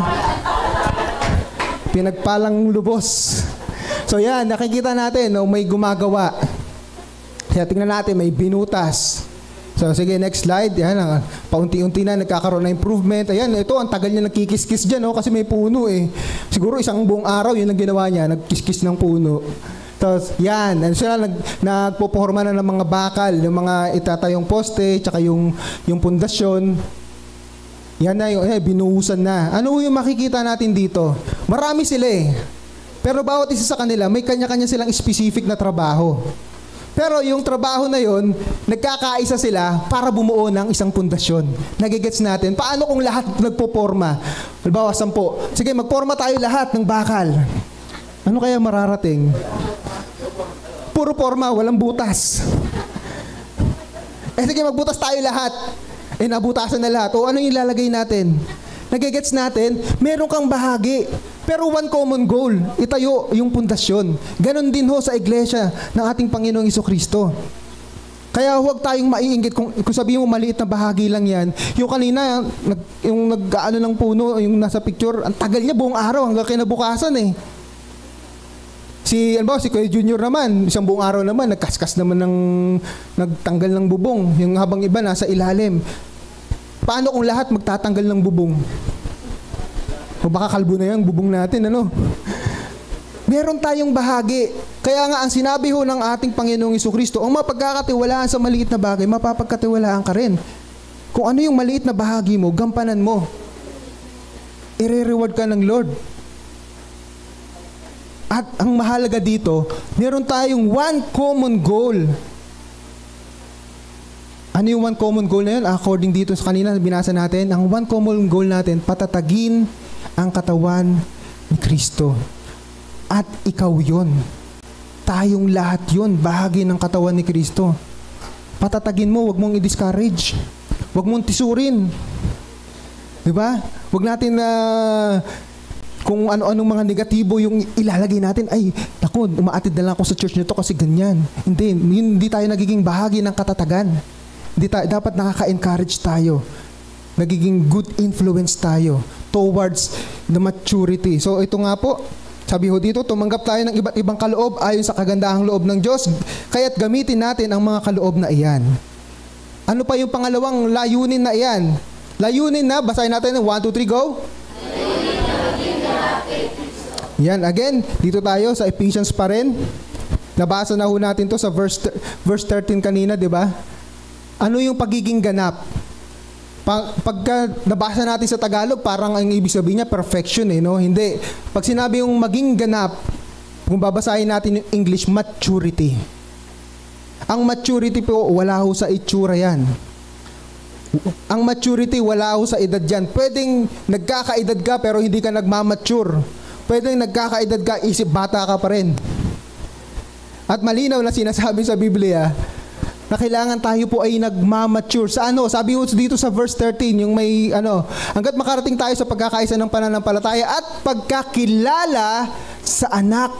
Pinagpalang lubos. So yan, nakikita natin, may gumagawa. Kaya tingnan natin, may binutas. So sige, next slide. Yan, paunti-unti na nagkakaroon na improvement. Ayan, ito, ang tagal niya nagkikis-kis dyan, kasi may puno Siguro isang buong araw, yun ang ginawa niya, nagkis-kis ng puno. Tapos, yan, sila nagpoporma na ng mga bakal, yung mga itatayong poste, tsaka yung pundasyon. Yan na yung, binuhusan na. Ano yung makikita natin dito? Marami sila Pero bawat isa sa kanila, may kanya-kanya silang specific na trabaho. Pero yung trabaho na yon, nagkakaisa sila para bumuo ng isang pundasyon. Nagigets natin, paano kung lahat nagpoporma? Halimbawa, 10. Sige, magporma tayo lahat ng bakal. Ano kaya mararating? Puro porma, walang butas. Sige, magbutas tayo lahat. Nabutasan na lahat. O ano yung ilalagay natin? Nagigets natin, meron kang bahagi. Pero one common goal, itayo yung pundasyon. Ganon din ho sa iglesia ng ating Panginoong Jesucristo. Kaya huwag tayong maiinggit kung sabihin mo maliit na bahagi lang yan. Yung kanina, yung nag-ano ng puno, yung nasa picture, ang tagal niya buong araw hanggang kinabukasan Si Kuya Junior naman, isang buong araw naman, nagkaskas naman nagtanggal ng bubong. Yung habang iba nasa ilalim. Paano kung lahat magtatanggal ng bubong? O baka kalbo na yung bubong natin, Meron tayong bahagi. Kaya nga, ang sinabi ho ng ating Panginoong Jesucristo, ang mapagkakatiwalaan sa maliit na bagay, mapapagkatiwalaan ka rin. Kung ano yung maliit na bahagi mo, gampanan mo. I-reward ka ng Lord. At ang mahalaga dito, meron tayong one common goal. Ano yung one common goal na yun? According dito sa kanina, binasa natin, ang one common goal natin, patatagin ang katawan ni Kristo. At ikaw yun. Tayong lahat yun, bahagi ng katawan ni Kristo. Patatagin mo, wag mong i-discourage. Wag mong tisurin. Diba? Wag natin kung ano-anong mga negatibo yung ilalagay natin, naku, umaatid na lang ako sa church nito kasi ganyan. Hindi tayo nagiging bahagi ng katatagan. Dapat nakaka-encourage tayo. Nagiging good influence tayo towards the maturity. So ito nga po, sabi ho dito, tumanggap tayo ng iba't ibang kaloob ayon sa kagandahang loob ng Diyos, kaya't gamitin natin ang mga kaloob na iyan. Ano pa yung pangalawang layunin na iyan? Layunin na, basahin natin, 1, 2, 3, go! Yan, again, dito tayo sa Ephesians pa rin. Nabasa na ho natin to sa verse 13 kanina, di ba? Ano yung pagiging ganap? Pagka nabasa natin sa Tagalog, parang ang ibig sabihin niya perfection no? Hindi. Pag sinabi yung maging ganap, kung babasahin natin yung English, maturity. Ang maturity po, wala ho sa itsura yan. Ang maturity, wala ho sa edad yan. Pwedeng nagkakaedad ka pero hindi ka nagmamature. Pwedeng nagkakaedad ka, isip bata ka pa rin. At malinaw na sinasabi sa Biblia na kailangan tayo po ay nagmamature. Sa ano? Sabi ho dito sa verse 13, yung may hanggat makarating tayo sa pagkakaisa ng pananampalataya at pagkakilala sa anak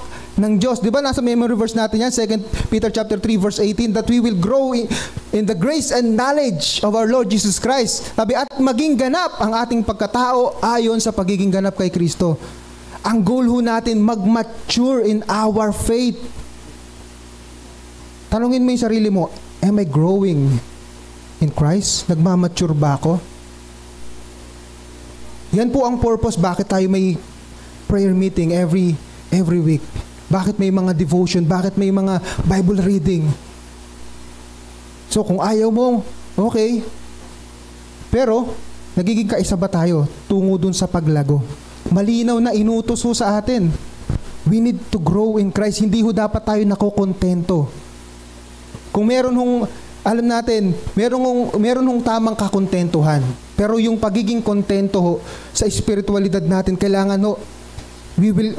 ng Diyos. Di ba nasa memory verse natin yan, 2 Peter chapter 3 verse 18, that we will grow in the grace and knowledge of our Lord Jesus Christ. Sabi, at maging ganap ang ating pagkatao ayon sa pagiging ganap kay Kristo. Ang goal ho natin, mag-mature in our faith. Tanungin mo yung sarili mo, am I growing in Christ? Nagmamature ba ako? Yan po ang purpose bakit tayo may prayer meeting every week. Bakit may mga devotion? Bakit may mga Bible reading? So kung ayaw mo, okay. Pero, nagiging kaisa ba tayo tungo dun sa paglago? Malinaw na inutos ho sa atin. We need to grow in Christ. Hindi ho dapat tayo nakokontento. Kung meron hong, alam natin, meron hong tamang kakontentuhan. Pero yung pagiging kontento ho sa espiritualidad natin, kailangan ho, we will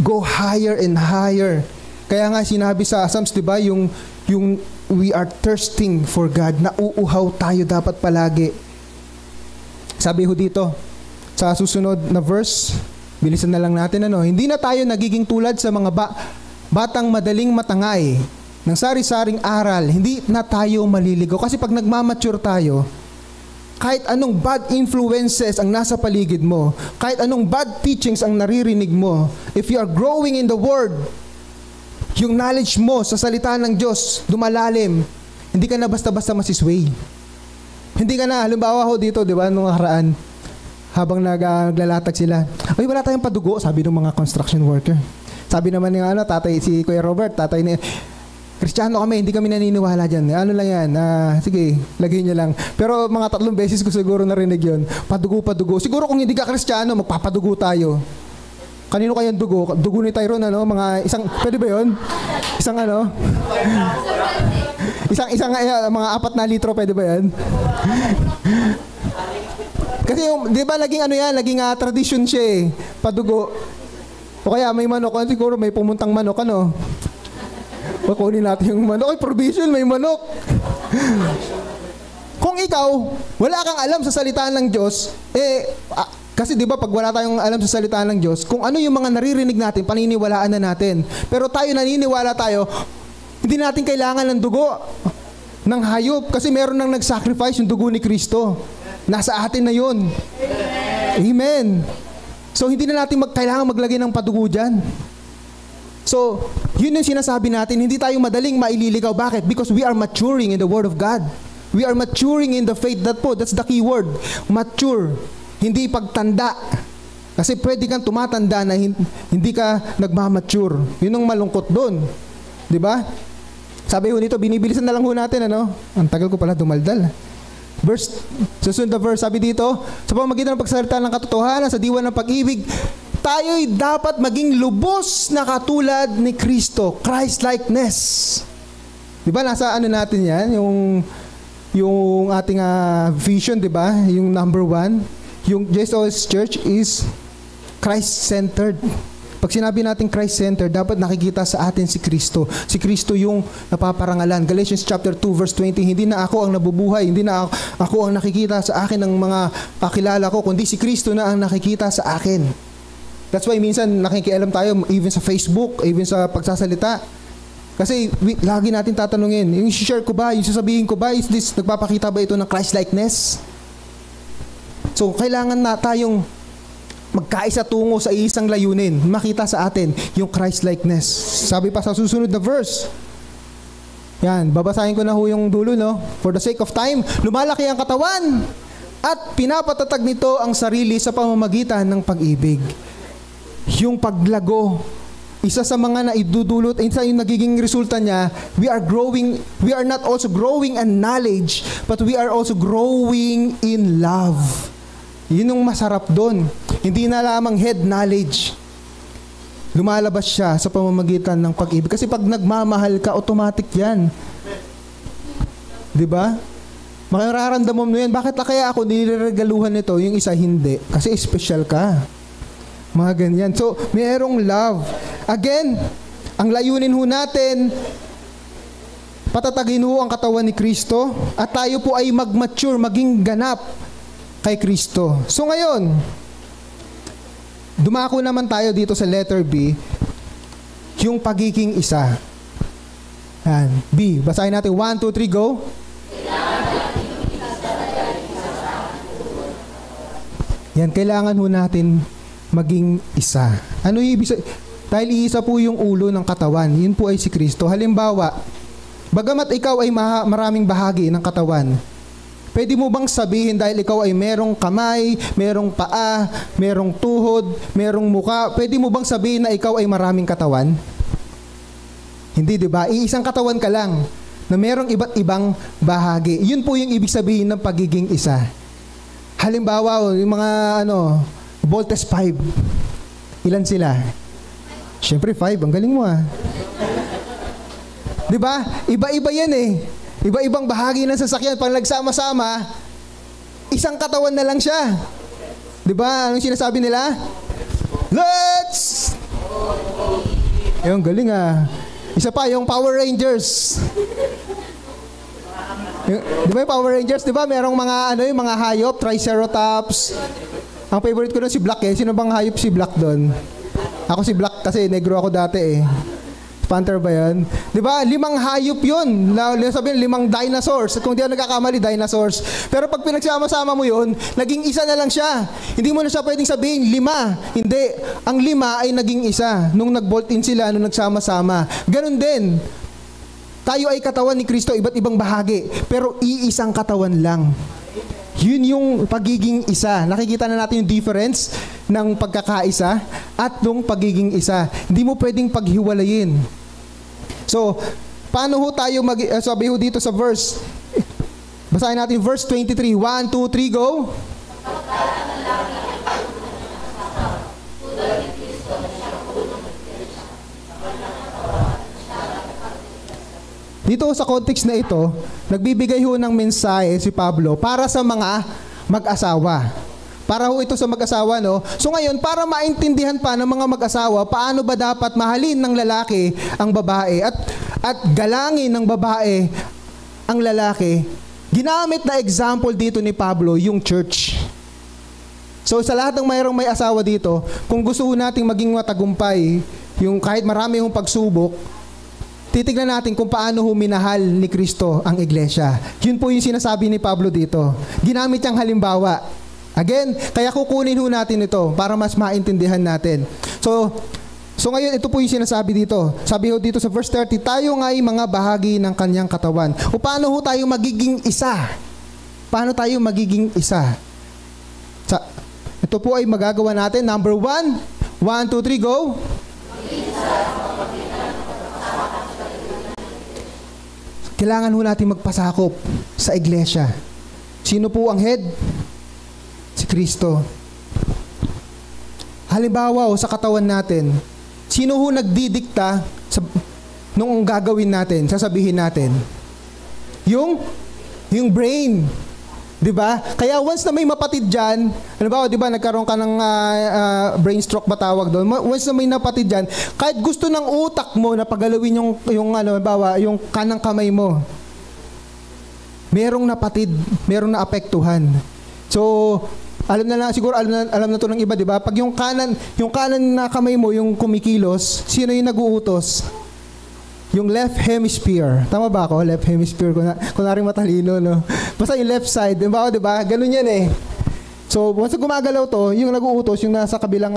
go higher and higher. Kaya nga sinabi sa Psalms, 'di ba, yung we are thirsting for God, nauuhaw tayo dapat palagi. Sabi ho dito sa susunod na verse, bilisan na lang natin hindi na tayo nagiging tulad sa mga batang madaling matangay ng sari-saring aral. Hindi na tayo maliligaw kasi pag nagmamature tayo, kahit anong bad influences ang nasa paligid mo, kahit anong bad teachings ang naririnig mo, if you are growing in the Word, yung knowledge mo sa salita ng Diyos, lumalalim, hindi ka na basta-basta masisway. Hindi ka na, halimbawa ho dito, di ba, nung nakaraan, habang naglalatag sila, ay wala tayong padugo, sabi ng mga construction worker. Sabi naman ng tatay, si Kuya Robert, tatay ni Kristiyano kami, hindi kami naniniwala dyan. Ano lang yan? Sige, lagay nyo lang. Pero mga 3 beses ko siguro narinig yun. Padugo. Siguro kung hindi ka Kristiyano, magpapadugo tayo. Kanino kayang dugo? Dugo ni Tyrone, mga isang, pwede ba yun? Isang Isang mga 4 na litro, pwede ba yan? Kasi di ba naging naging tradition siya padugo. O kaya may manok, siguro may pumuntang manok, kunin natin yung manok. Ay, provision, may manok. Kung ikaw, wala kang alam sa salita ng Diyos, kasi di ba pag wala tayong alam sa salita ng Diyos, kung ano yung mga naririnig natin, paniniwalaan na natin. Pero tayo naniniwala tayo, hindi natin kailangan ng dugo ng hayop kasi meron nang nag-sacrifice yung dugo ni Kristo. Nasa atin na yun. Amen. So, hindi na natin kailangan maglagay ng padugo dyan. So, yun yung sinasabi natin, hindi tayo madaling maililigaw. Bakit? Because we are maturing in the Word of God. We are maturing in the faith. That's the key word. Mature. Hindi pagtanda. Kasi pwede kang tumatanda na hindi ka nagmamature. Yun ang malungkot doon. Diba? Sabi ho nito, binibilisan na lang ho natin, Ang tagal ko pala dumaldal. Susunod na verse, sabi dito, sa pamamagitan ng pagsalita ng katotohanan, sa diwa ng pag-ibig, tayo'y dapat maging lubos na katulad ni Kristo. Christ-likeness. Di ba nasa natin yan? Yung ating vision, di ba? Yung number 1. Yung JSOS Church is Christ-centered. Pag sinabi natin Christ-centered, dapat nakikita sa atin si Kristo. Si Kristo yung napaparangalan. Galatians chapter 2 verse 20, hindi na ako ang nabubuhay, hindi na ako ang nakikita sa akin ng mga kakilala ko, kundi si Kristo na ang nakikita sa akin. That's why minsan nakikialam tayo even sa Facebook, even sa pagsasalita. Kasi lagi natin tatanungin, yung share ko ba, yung sasabihin ko ba, is this, nagpapakita ba ito ng Christ-likeness? So, kailangan na tayong magkaisa tungo sa isang layunin, makita sa atin yung Christ-likeness. Sabi pa sa susunod na verse, yan, babasahin ko na ho yung dulo, For the sake of time, lumalaki ang katawan at pinapatatag nito ang sarili sa pamamagitan ng pag-ibig. Yung paglago isa sa mga naidudulot, isa yung nagiging resulta niya, we are not also growing in knowledge, but we are also growing in love. Yun yung masarap doon. Hindi na lamang head knowledge. Lumalabas siya sa pamamagitan ng pag-ibig. Kasi pag nagmamahal ka, automatic yan. Diba? Makararamdaman mo yan. Bakit na kaya ako niregaluhan nito, yung isa hindi? Kasi special ka. Mga ganyan. So, mayroong love. Again, ang layunin ho natin, patatagin ho ang katawan ni Kristo at tayo po ay mag-mature, maging ganap kay Kristo. So ngayon, dumako naman tayo dito sa letter B, yung pagiging isa. Yan. B, basahin natin. 1, 2, 3, go. Yan, kailangan ho natin maging isa. Ano yung ibig sabihin? Dahil iisa po yung ulo ng katawan. Yun po ay si Kristo. Halimbawa, bagamat ikaw ay maraming bahagi ng katawan, pwede mo bang sabihin dahil ikaw ay merong kamay, merong paa, merong tuhod, merong muka, pwede mo bang sabihin na ikaw ay maraming katawan? Hindi, di ba? Iisang katawan ka lang na merong iba't ibang bahagi. Yun po yung ibig sabihin ng pagiging isa. Halimbawa, yung mga Voltes 5. Ilan sila? Siyempre 5. Ang galing mo ah. Di ba? Iba-iba yan eh. Iba-ibang bahagi ng sasakyan. Pag nagsama-sama, isang katawan na lang siya. Di ba? Anong sinasabi nila? Let's! Yung galing ah. Isa pa, yung Power Rangers. Di ba yung Power Rangers? Di ba merong mga, yung mga hayop, Triceratops. Ang favorite ko doon si Black eh. Sino bang hayop si Black doon? Ako si Black kasi negro ako dati eh. Panther ba yan? Di ba? 5 hayop yun. Sabihin, 5 dinosaurs. Kung di ako nagkakamali, dinosaurs. Pero pag pinagsama-sama mo yun, naging isa na lang siya. Hindi mo na siya pwedeng sabihin, 5. Hindi. Ang 5 ay naging isa. Nung nag-bolt in sila, nung nagsama-sama. Ganon din. Tayo ay katawan ni Kristo, iba't ibang bahagi. Pero iisang katawan lang. Yun yung pagiging isa. Nakikita na natin yung difference ng pagkakaisa at nung pagiging isa. Hindi mo pwedeng paghiwalayin. So, paano ho tayo sabi ho dito sa verse, basahin natin verse 23. 1, 2, 3, go. Dito sa context na ito, nagbibigay ho ng mensahe si Pablo para sa mga mag-asawa. Para ho ito sa mag-asawa, no? So ngayon, para maintindihan pa ng mga mag-asawa, paano ba dapat mahalin ng lalaki ang babae at galangin ng babae ang lalaki, ginamit na example dito ni Pablo yung church. So sa lahat ng mayroong may asawa dito, kung gusto nating maging matagumpay, yung kahit marami yung pagsubok, titignan natin kung paano huminahal ni Kristo ang iglesia. Yun po yung sinasabi ni Pablo dito. Ginamit niyang halimbawa. Again, kaya kukunin ho natin ito para mas maintindihan natin. So ngayon, ito po yung sinasabi dito. Sabi ho dito sa verse 30, tayo nga ay mga bahagi ng kanyang katawan. O paano ho tayo magiging isa? Paano tayo magiging isa? Ito po ay magagawa natin. Number 1. 1, 2, 3, go. Kailangan ho natin magpasakop sa iglesia. Sino po ang head? Si Kristo. Halimbawa sa katawan natin, sino ho nagdidikta nung gagawin natin, sasabihin natin? Yung brain. Diba? Kaya once na may mapatid dyan, halimbawa, diba, nagkaroon ka ng brain stroke ba tawag doon? Once na may napatid dyan, kahit gusto ng utak mo na pagalawin halimbawa, yung kanang kamay mo, merong napatid, merong naapektuhan. So, alam na to ng iba, diba? Pag yung kanan na kamay mo, yung kumikilos, sino yung nag-uutos? Yung left hemisphere. Tama ba ako? Left hemisphere. Kunwari matalino, no? Basta yung left side. Diba? Ganun yan eh. So, once gumagalaw to, yung nag-uutos, yung nasa kabilang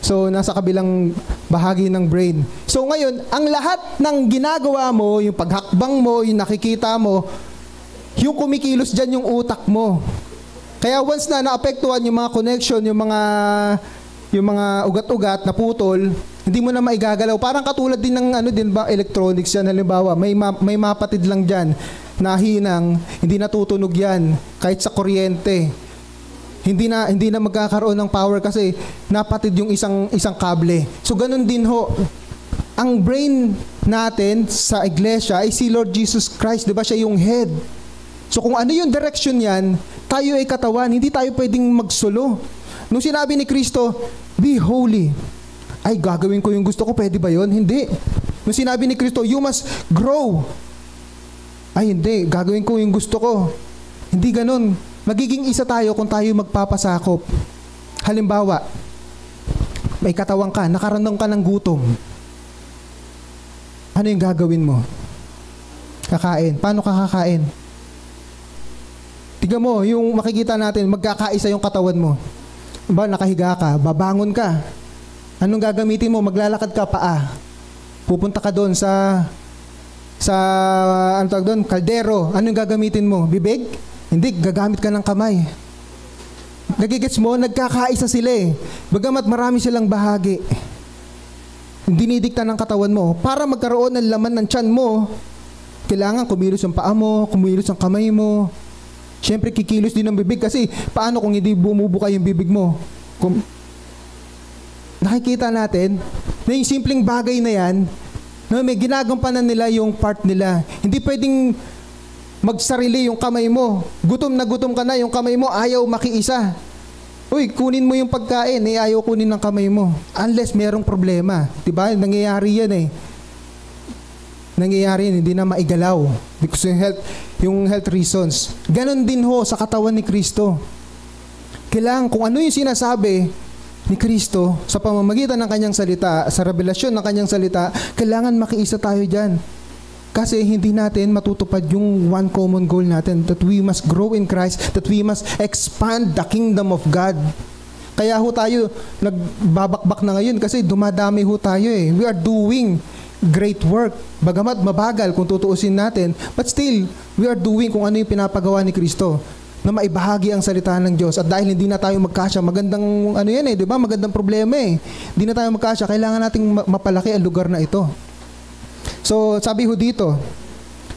So, nasa kabilang bahagi ng brain. So, ngayon, ang lahat ng ginagawa mo, yung paghakbang mo, yung nakikita mo, yung kumikilos dyan yung utak mo. Kaya once na naapektuhan yung mga connection, yung mga ugat-ugat na putol, Hindi mo na maigagalaw. Parang katulad din ng din ba, electronics yan. Halimbawa, may mapatid lang dyan na hinang, hindi natutunog yan kahit sa kuryente. Hindi na magkakaroon ng power kasi napatid yung isang kable. So ganun din ho. Ang brain natin sa iglesia ay si Lord Jesus Christ, 'di ba? Siya yung head. So kung ano yung direction yan, tayo ay katawan, hindi tayo pwedeng magsulo. Nung sinabi ni Kristo, be holy. Ay, gagawin ko yung gusto ko, pwede ba yun? Hindi. Nung sinabi ni Kristo, you must grow. Ay, hindi. Gagawin ko yung gusto ko. Hindi ganun. Magiging isa tayo kung tayo magpapasakop. Halimbawa, may katawan ka, nakaramdam ka ng gutom. Ano yung gagawin mo? Kakain. Paano ka kakain? Tingnan mo, yung makikita natin, magkakaisa yung katawan mo. Ba, nakahiga ka, babangon ka. Anong gagamitin mo? Maglalakad ka paa. Pupunta ka doon sa ano tawag doon? Kaldero. Anong gagamitin mo? Bibig? Hindi, gagamit ka ng kamay. Nagigets mo? Nagkakaisa sila eh. Bagamat marami silang bahagi. Dinidikta ng katawan mo. Para magkaroon ng laman ng tiyan mo, kailangan kumilos ang paa mo, kumilos ang kamay mo. Siyempre, kikilos din ang bibig kasi paano kung hindi bumubuka yung bibig mo? Nakikita natin na yung simpleng bagay na yan, no, may ginagampanan nila yung part nila. Hindi pwedeng magsarili yung kamay mo. Gutom na gutom ka na, yung kamay mo ayaw makiisa. Uy, kunin mo yung pagkain, ayaw kunin ng kamay mo. Unless merong problema. Diba? Nangyayari yan eh. Nangyayari yan, hindi na maigalaw. Because yung health reasons. Ganon din ho sa katawan ni Kristo. Kailangan kung ano yung sinasabi ni Kristo sa pamamagitan ng kanyang salita, sa revelasyon ng kanyang salita, kailangan makiisa tayo dyan. Kasi hindi natin matutupad yung one common goal natin, that we must grow in Christ, that we must expand the kingdom of God. Kaya ho tayo nagbabakbak na ngayon kasi dumadami ho tayo eh. We are doing great work. Bagamat mabagal kung tutuusin natin, but still, we are doing kung ano yung pinapagawa ni Kristo na maibahagi ang salita ng Diyos. At dahil hindi na tayo magkasya, magandang ano yan eh, di ba? Magandang problema eh. Hindi na tayo magkasya, kailangan nating mapalaki ang lugar na ito. So, sabi ho dito,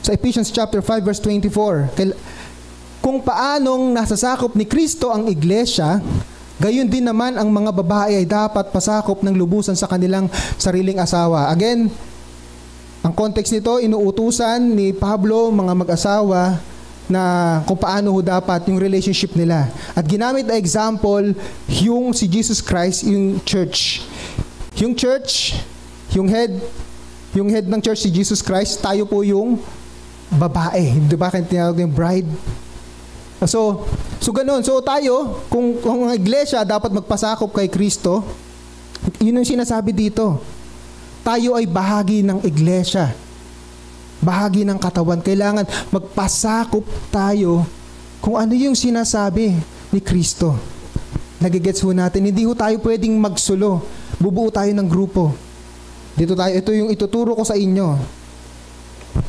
sa Ephesians chapter 5 verse 24, kung paanong nasasakop ni Kristo ang iglesia, gayon din naman ang mga babae ay dapat pasakop ng lubusan sa kanilang sariling asawa. Again, ang context nito, inuutusan ni Pablo mga mag-asawa na kung paano ho dapat yung relationship nila. At ginamit na example yung si Jesus Christ, yung church. Yung church, yung head ng church si Jesus Christ, tayo po yung babae. Di ba kaya tinawag yung bride? So ganun. So tayo, kung ang iglesia dapat magpasakop kay Kristo, yun yung sinasabi dito. Tayo ay bahagi ng iglesia. Bahagi ng katawan. Kailangan magpasakop tayo kung ano yung sinasabi ni Kristo. Nagigets ho natin. Hindi ho tayo pwedeng magsulo. Bubuo tayo ng grupo. Dito tayo. Ito yung ituturo ko sa inyo.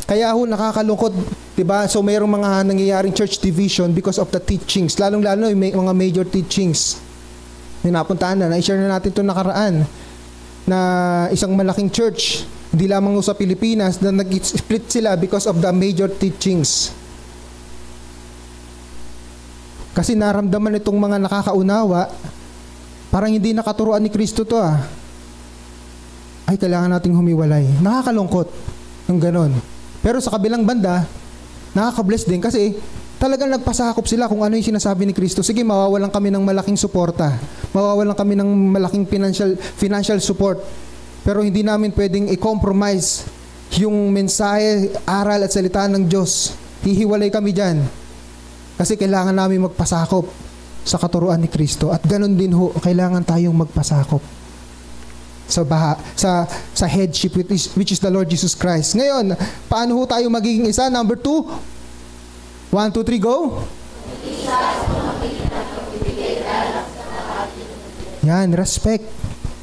Kaya ho nakakalungkot, 'di ba? So mayroong mga nangyayaring church division because of the teachings. Lalong-lalo yung mga major teachings. May napuntahan na. Na-share na natin ito nakaraan. Na isang malaking church, hindi lamang sa Pilipinas, na nag-split sila because of the major teachings. Kasi naramdaman itong mga nakakaunawa, parang hindi nakaturuan ni Kristo to Ay, kailangan nating humiwalay. Nakakalungkot yung ganon. Pero sa kabilang banda, nakaka-bless din kasi talagang nagpasakop sila kung ano yung sinasabi ni Kristo. Sige, mawawalan kami ng malaking suporta. Mawawalan kami ng malaking financial support. Pero hindi namin pwedeng i-compromise yung mensahe, aral at salita ng Diyos. Hihiwalay kami dyan. Kasi kailangan namin magpasakop sa katuruan ni Kristo. At ganun din ho, kailangan tayong magpasakop sa headship which is the Lord Jesus Christ. Ngayon, paano ho tayo magiging isa? Number 2. 1, 2, 3, go! Yan, respect.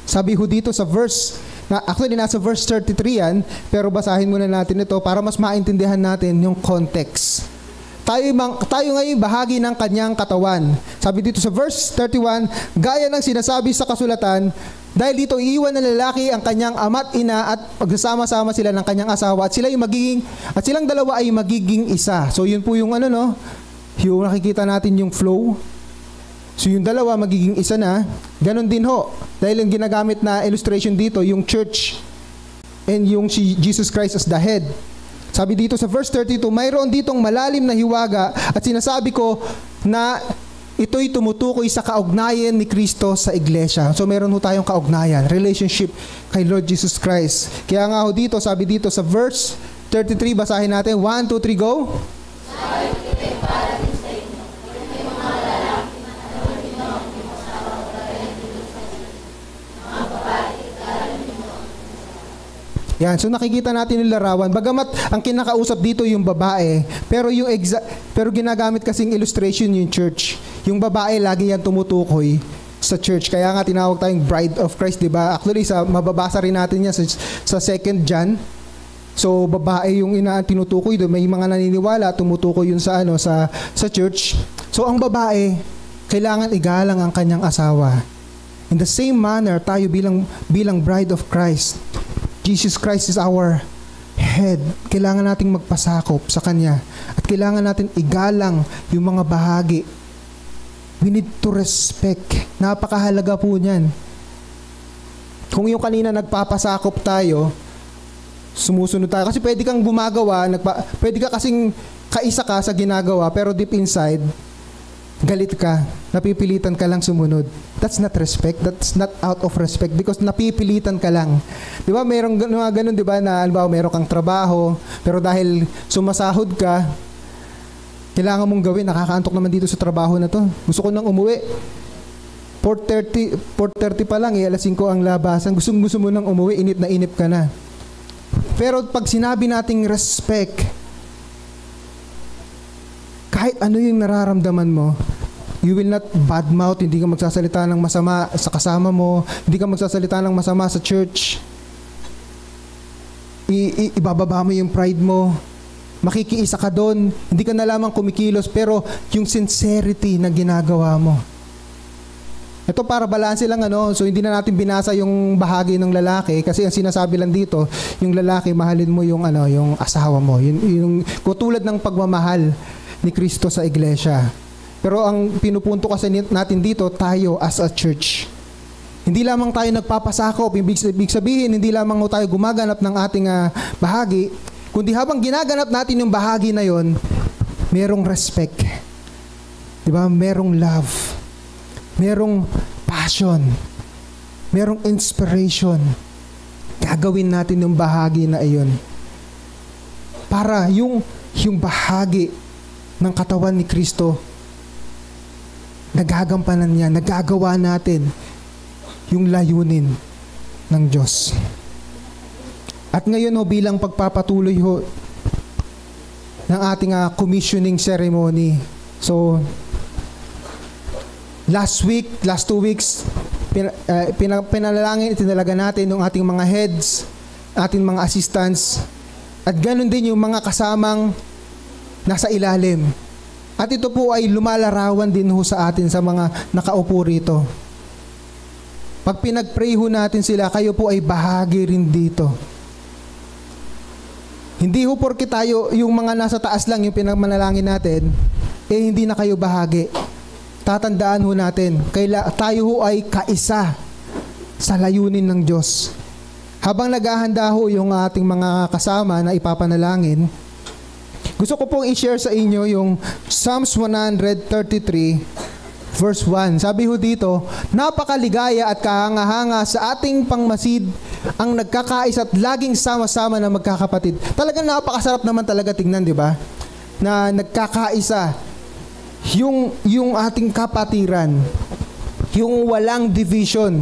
Sabi ho dito sa verse, actually nasa verse 33 yan, pero basahin muna natin ito para mas maintindihan natin yung context. Tayo ngayon bahagi ng kanyang katawan. Sabi dito sa verse 31, gaya ng sinasabi sa kasulatan, Dahil dito, iiwan ng lalaki ang kanyang ama't ina at pagsasama-sama sila ng kanyang asawa at silang dalawa ay magiging isa. So yun po yung yung nakikita natin yung flow. So yung dalawa magiging isa na. Ganon din ho. Dahil yung ginagamit na illustration dito, yung church and yung si Jesus Christ as the head. Sabi dito sa verse 32, mayroon ditong malalim na hiwaga at sinasabi ko na ito'y tumutukoy sa kaugnayan ni Kristo sa iglesia. So meron ho tayong kaugnayan, relationship kay Lord Jesus Christ. Kaya nga ho dito, sabi dito sa verse 33, basahin natin. 1, 2, 3, go! Yan, so nakikita natin yung larawan. Bagamat ang kinakausap dito yung babae, pero ginagamit kasing illustration yung church. Yung babae lagi yan tumutukoy sa church. Kaya nga tinawag tayong bride of Christ, 'di ba? Actually mababasa rin natin yan sa 2 John. So babae yung tinutukoy doon. May mga naniniwala tumutukoy yun sa sa church. So ang babae kailangan igalang ang kanyang asawa. In the same manner, tayo bilang bride of Christ, Jesus Christ is our head. Kailangan nating magpasakop sa Kanya. At kailangan natin igalang yung mga bahagi. We need to respect. Napakahalaga po niyan. Kung yung kanina nagpapasakop tayo, sumusunod tayo. Kasi pwede kang gumagawa, pwede ka kasing kaisa ka sa ginagawa, pero deep inside, galit ka, napipilitan ka lang sumunod. That's not respect. That's not out of respect because napipilitan ka lang. Di ba, mayroong mga ganun, di ba, na meron kang trabaho, pero dahil sumasahod ka, kailangan mong gawin, nakakaantok naman dito sa trabaho na to. Gusto ko nang umuwi. 4:30 pa lang, alas 5 ang labasan. Gusto mo nang umuwi, inip na inip ka na. Pero pag sinabi nating respect, kahit ano yung nararamdaman mo, you will not badmouth, hindi ka magsasalita ng masama sa kasama mo, hindi ka magsasalita ng masama sa church. Ibababa mo yung pride mo, makikiisa ka doon, hindi ka na lamang kumikilos, pero yung sincerity na ginagawa mo. Ito para balanse lang so hindi na natin binasa yung bahagi ng lalaki kasi ang sinasabi lang dito, yung lalaki mahalin mo yung yung asawa mo. Yung tulad ng pagmamahal ni Kristo sa iglesia. Pero ang pinupunto kasi natin dito, tayo as a church. Hindi lamang tayo nagpapasakop, ibig sabihin, hindi lamang tayo gumaganap ng ating bahagi, kundi habang ginaganap natin yung bahagi na yon, merong respect. Diba? Merong love. Merong passion. Merong inspiration. Gagawin natin yung bahagi na iyon. Para yung bahagi ng katawan ni Kristo, nagagampanan niya, nagagawa natin yung layunin ng Diyos. At ngayon bilang pagpapatuloy ng ating commissioning ceremony. So, last 2 weeks, pinalangin, itinalaga natin ng ating mga heads, ating mga assistants, at ganun din yung mga kasamang nasa ilalim. At ito po ay lumalarawan din sa atin sa mga nakaupo rito. Pag pinag-pray natin sila, kayo po ay bahagi rin dito. Hindi porke tayo, yung mga nasa taas lang, yung pinagmanalangin natin, hindi na kayo bahagi. Tatandaan natin, tayo ay kaisa sa layunin ng Diyos. Habang naghahanda yung ating mga kasama na ipapanalangin, gusto ko pong i-share sa inyo yung Psalms 133 verse 1. Sabi dito, napakaligaya at kahanga-hanga sa ating pangmasid ang nagkakais at laging sama-sama na magkakapatid. Talagang napakasarap naman talaga tingnan, di ba? Na nagkakaisa yung ating kapatiran, yung walang division.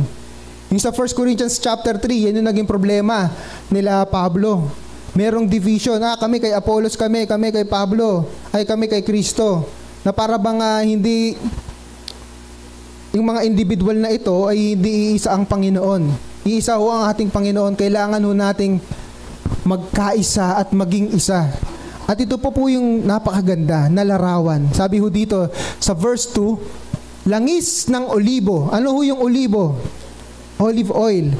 Yung sa 1 Corinthians chapter 3, yan yung naging problema nila Pablo. Merong division. Kami kay Apollos, kami kay Pablo, kami kay Kristo. Na para bang hindi, yung mga individual na ito ay hindi iisa ang Panginoon. Iisa ang ating Panginoon. Kailangan nating magkaisa at maging isa. At ito po yung napakaganda na larawan. Sabi dito sa verse 2, langis ng olibo. Ano yung olibo? Olive oil.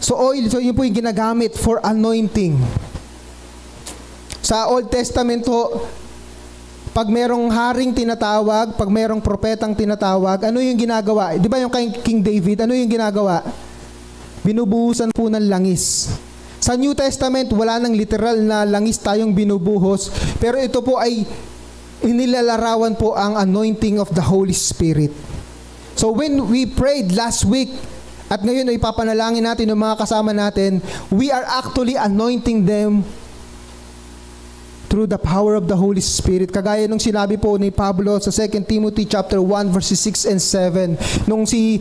So oil, so yun po yung ginagamit for anointing. Sa Old Testament ho, pag merong haring tinatawag, pag merong propetang tinatawag, ano yung ginagawa? Di ba yung kay King David, ano yung ginagawa? Binubuhusan po ng langis. Sa New Testament, wala nang literal na langis tayong binubuhos, pero ito po ay inilalarawan po ang anointing of the Holy Spirit. So when we prayed last week, at ngayon ay papanalangin natin ng mga kasama natin, we are actually anointing them through the power of the Holy Spirit. Kagaya nung sinabi po ni Pablo sa 2 Timothy chapter 1 verses 6 and 7. Nung si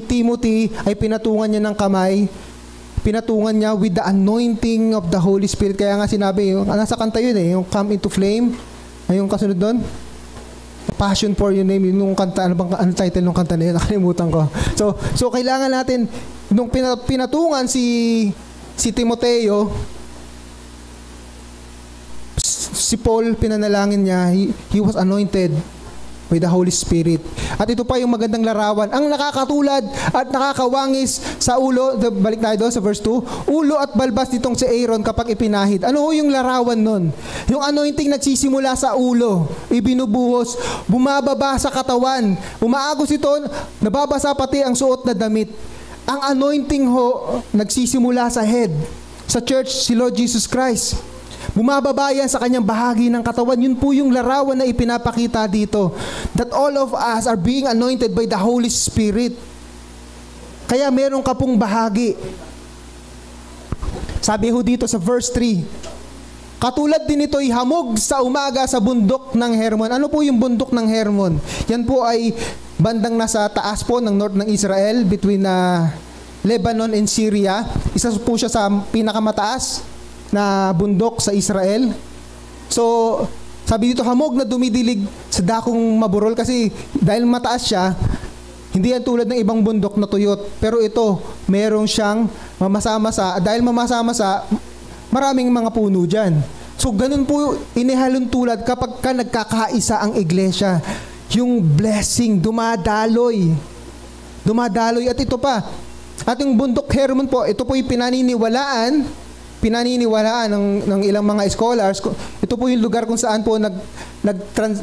Timothy ay pinatungan niya ng kamay, pinatungan niya with the anointing of the Holy Spirit. Kaya nga sinabi, nasa kanta yun yung Come Into Flame. Ay yung kasunod doon? Passion for Your Name. Yung kanta, ano title ng kanta na yun? Nakalimutan ko. So kailangan natin, nung pinatungan si Timoteo, si Paul, pinanalangin niya, he was anointed with the Holy Spirit. At ito pa yung magandang larawan. Ang nakakatulad at nakakawangis sa ulo, balik tayo doon sa verse 2, ulo at balbas nitong si Aaron kapag ipinahid. Ano yung larawan nun? Yung anointing nagsisimula sa ulo, ibinubuhos, bumababa sa katawan, umaagos ito, nababasa pati ang suot na damit. Ang anointing ho, nagsisimula sa head. Sa church, si Lord Jesus Christ. Bumababa yan sa kanyang bahagi ng katawan. Yun po yung larawan na ipinapakita dito. That all of us are being anointed by the Holy Spirit. Kaya meron ka pong bahagi. Sabi ho dito sa verse 3, katulad din ito'y hamog sa umaga sa bundok ng Hermon. Ano po yung bundok ng Hermon? Yan po ay bandang nasa taas po ng north ng Israel, between Lebanon and Syria. Isa po siya sa pinakamataas na bundok sa Israel. So, sabi dito, hamog na dumidilig sa dakong maburol kasi dahil mataas siya, hindi yan tulad ng ibang bundok na tuyot. Pero ito, merong siyang mamasa-masa. Dahil mamasa-masa, maraming mga puno dyan. So, ganun po inihalon tulad kapag ka nagkakaisa ang iglesia. Yung blessing, dumadaloy. Dumadaloy. At ito pa, at yung bundok Hermon po, ito po yung pinaniniwalaan ng ilang mga scholars. Ito po yung lugar kung saan po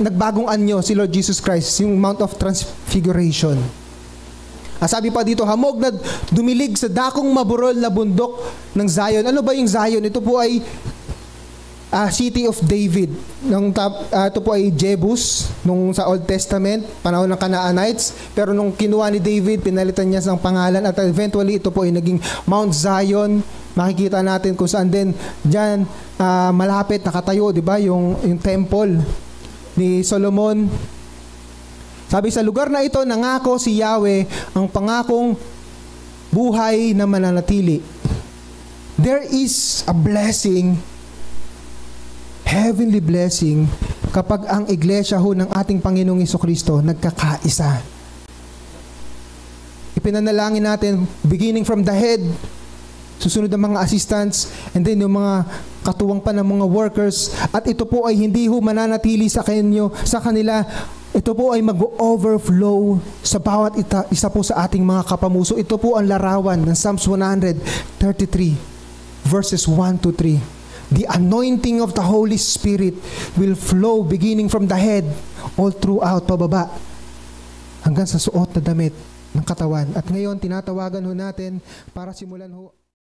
nagbagong anyo si Lord Jesus Christ, yung Mount of Transfiguration. Sabi pa dito, hamog na dumilig sa dakong maburol na bundok ng Zion. Ano ba yung Zion? Ito po ay City of David. Ito po ay Jebus nung sa Old Testament, panahon ng Canaanites. Pero nung kinuha ni David, pinalitan niya ng pangalan at eventually ito po ay naging Mount Zion. Makikita natin kung saan din diyan malapit nakatayo, 'di ba, yung temple ni Solomon. Sabi sa lugar na ito, nangako si Yahweh ang pangakong buhay na mananatili. There is a blessing, heavenly blessing, kapag ang iglesia ho ng ating Panginoong Jesucristo nagkakaisa. Ipinanalangin natin, beginning from the head, susunod ang mga assistants, and then yung mga katuwang pa ng mga workers. At ito po ay hindi ho mananatili sa kanila. Ito po ay mag-overflow sa bawat isa po sa ating mga kapamuso. Ito po ang larawan ng Psalms 133, verses 1 to 3. The anointing of the Holy Spirit will flow beginning from the head all throughout, pababa, hanggang sa suot na damit ng katawan. At ngayon, tinatawagan ho natin para simulan ho